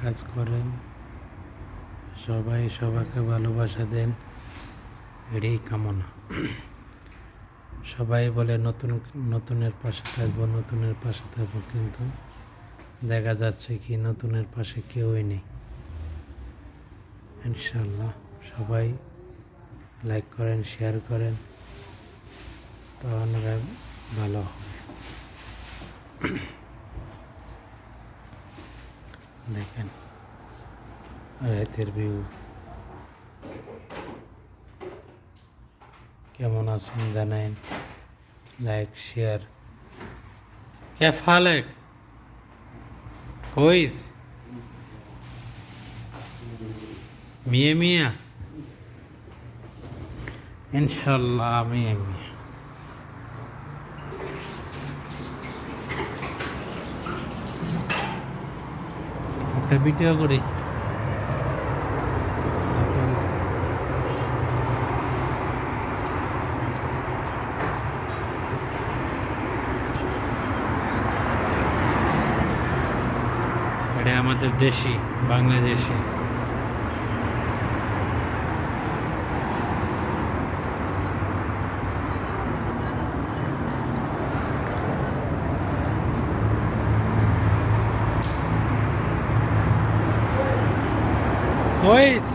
কাজ করেন, সবাই সবাইকে ভালোবাসা দেন, এটাই কামনা। সবাই বলে নতুনের পাশে থাকবো, নতুনের পাশে থাকবো, কিন্তু দেখা যাচ্ছে কি নতুনের পাশে কেউই নেই। ইনশাল্লাহ সবাই লাইক করেন, শেয়ার করেন, তাহলে ভালো হবে। দেখেন রাতের ভিউ কেমন আছেন জানেন, লাইক শেয়ার। क्या फालक कोइस मियाँ मियाँ इंशाल्लाह मियाँ मियाँ। একটা ভিডিও করি। এটা আমাদের দেশি বাংলাদেশি। كويس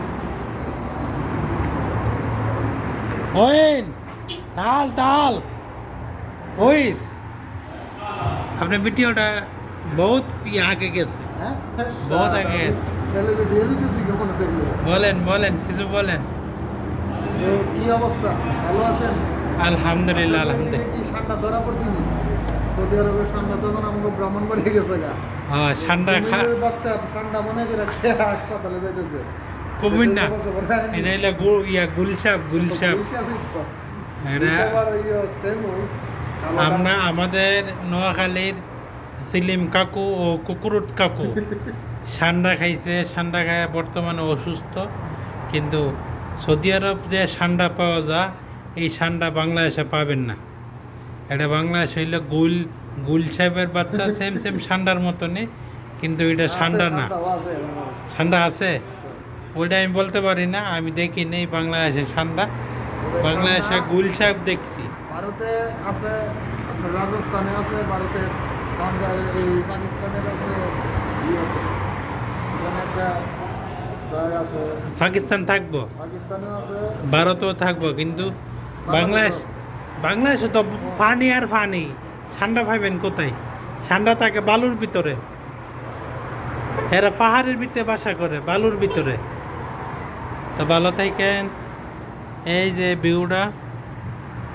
وين تعال تعال كويس। আপনার ভিডিওটা বহুত আগে গেছে, বহুত আগে গেছে। বলেন বলেন কিছু বলেন। কি অবস্থা, ভালো আছেন? আলহামদুলিল্লাহ আলহামদুলিল্লাহ। কি ঠান্ডা ধরা পড়ছি নি? সৌদি আরবের ঠান্ডা তখন আমাকে ভ্রমণ করে গেছে গা। হ্যাঁ ঠান্ডা বাচ্চা ঠান্ডা মনে করে হাসপাতালে যাইতেছে। কমিন না, এটা হইলো গুলশাব গুলশাব। আমরা আমাদের নোয়াখালীর সিলিম কাকু ও কুকুরুট কাকু ঠান্ডা খাইছে, ঠান্ডা খায় বর্তমানে অসুস্থ। কিন্তু সৌদি আরব যে ঠান্ডা পাওয়া যায়, এই ঠান্ডা বাংলাদেশে পাবেন না। এটা বাংলাদেশ হইল গুল সাহেবের বাচ্চা, সেম সেম ঠান্ডার মতনই, কিন্তু এটা ঠান্ডা না। ঠান্ডা আছে ওইটা আমি বলতে পারি না, আমি দেখি নেই বাংলাদেশে ঠান্ডা। বাংলাদেশে গুল সাহেব দেখছি। ভারতে আছে, আপনার রাজস্থানে আছে, ভারতে এই পাকিস্তানের আছে, একটা আছে পাকিস্তান থাকবো, পাকিস্তানেও আছে, ভারতেও থাকবো, কিন্তু বাংলাদেশে তো ফানি আর ফানি। ঠান্ডা পাইবেন কোথায়? ঠান্ডা থাকে বালুর ভিতরে। এরা পাহাড়ের ভিতরে বাসা করে, বালুর ভিতরে। তো ভালো থাকেন। এই যে ভিউটা,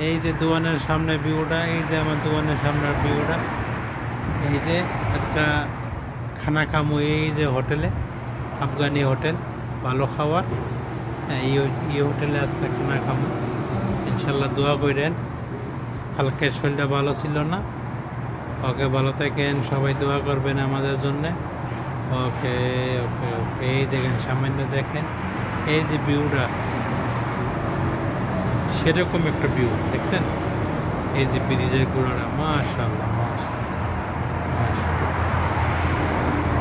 এই যে দোকানের সামনে ভিউটা, এই যে আমার দোকানের সামনের ভিউটা, এই যে আজকে খানা খামো এই যে হোটেলে, আফগানি হোটেল, ভালো খাবার। এই হোটেলে আজকে খানা খামো। ইনশাল্লাহ দোয়া করেন। কালকে শরীরটা ভালো ছিল না। ওকে ভালো থাকেন, সবাই দোয়া করবেন আমাদের জন্যে। ওকে ওকে ওকে। এই দেখেন সামান্য দেখেন, এই যে ভিউটা, সেরকম একটা ভিউ দেখছেন। এই যে ব্রিজের গোড়াটা, মাশাআল্লাহ মাশাআল্লাহ মাশাআল্লাহ।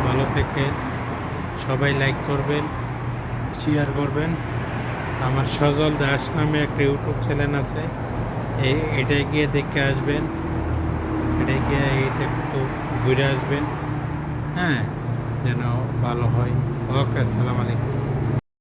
ভালো থাকেন, সবাই লাইক করবেন, শেয়ার করবেন। আমার সজল দাস নামে একটা ইউটিউব চ্যানেল আছে, এটাই গিয়ে দেখে আসবেন, এটাই গিয়ে এইটা একটু ঘুরে আসবেন, হ্যাঁ, যেন ভালো হয়। ওকে, আসসালামু আলাইকুম।